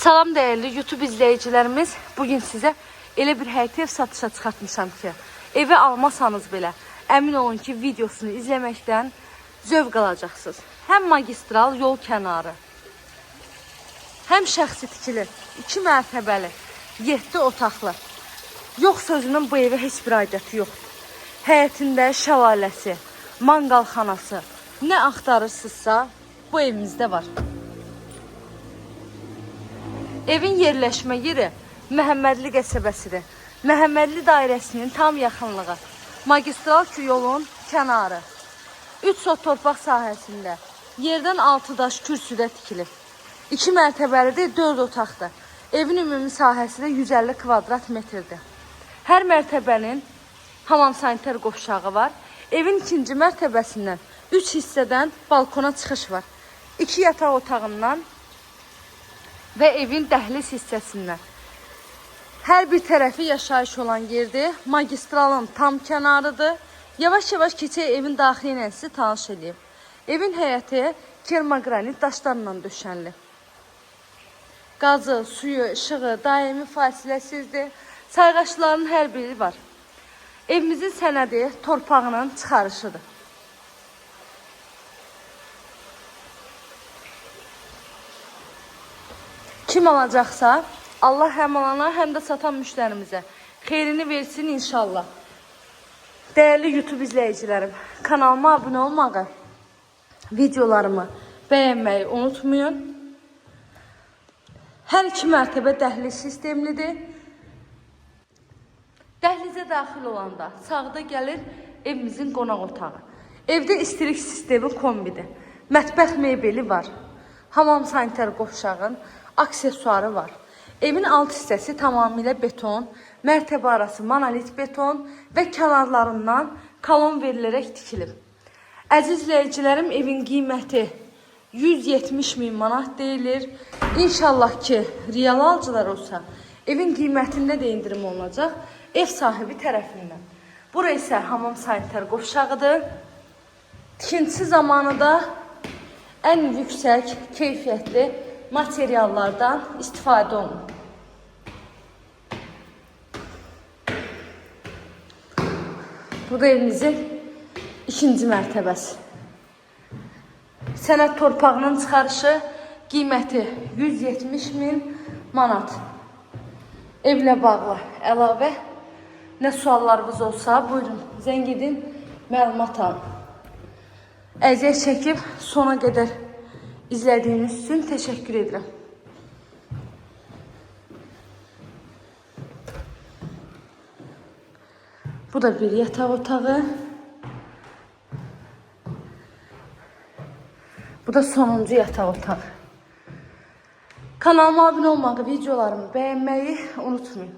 Salam değerli YouTube izleyicilerimiz. Bugün size elə bir həyət ev satışa çıxartmışam ki, evi almasanız belə əmin olun ki, videosunu izləməkdən zövq alacaqsınız. Həm magistral yol kənarı, həm şəxsi tikili, 2 mərtəbəli, 7 otaqlı. Yox sözünün bu evə heç bir aidiyyəti yoxdur. Həyətində şəlaləsi, manqalxanası, nə axtarırsınızsa bu evimizdə var. Evin yerləşmə yeri Məhəmmədli qəsəbəsidir. Məhəmmədli dairəsinin tam yaxınlığı. Magistral yolun kənarı. 3 sot torpaq sahəsində. Yerdən 6 daş kürsüdə tikilib. 2 mərtəbəlidir, 4 otaqdır. Evin ümumi sahəsi də 150 kvadrat metrdir. Hər mərtəbənin hamam sanitar qovşağı var. Evin ikinci mərtəbəsindən 3 hissədən balkona çıxış var. 2 yataq otağından və evin dəhliz hissəsindən. Hər bir tərəfi yaşayış olan yerdir. Magistralın tam kənarıdır. Yavaş-yavaş keçək evin daxili ilə sizi tanış edeyim. Evin həyəti kermogranit daşlarla döşənli. Qazı, suyu, işığı daimi fasiləsizdir. Sayğaçların hər biri var. Evimizin sənədi torpağının çıxarışıdır. Kim alacaqsa, Allah həm alana, həm də satan müştərimizə xeyrini versin inşallah. Değerli YouTube izleyicilerim, kanalıma abone olmağı, videolarımı beğenmeyi unutmayın. Hər 2 mərtəbə dəhliz sistemlidir. Dəhlizə daxil olanda sağda gəlir evimizin qonaq otağı. Evdə istilik sistemi kombidir. Mətbəx mebeli var. Hamam sanitar qovşağın aksesuarı var. Evin alt hissəsi tamamilə beton, mərtəbə arası monolit beton və kənarlarından kolon verilərək tikilib. Əziz izləyicilərim, evin qiyməti 170.000 manat deyilir. İnşallah ki, real alıcılar olsa, evin qiymətində də indirim olacaq ev sahibi tərəfindən. Bura isə hamam sanitar qovşağıdır. Tikintisi zamanı da ən yüksək keyfiyyətli materiallardan istifadə olunur. Bu da evimizin 2-ci mərtəbəsi. Sənəd torpağının çıxarışı qiyməti 170.000 manat. Evlə bağlı əlavə nə suallarınız olsa buyurun zəng edin, məlumat alın. Əziyyət çəkib sona qədər İzlediğiniz için teşekkür ederim. Bu da bir yataq otağı. Bu da sonuncu yataq otağı. Kanalıma abone olmağı, videolarımı beğenmeyi unutmayın.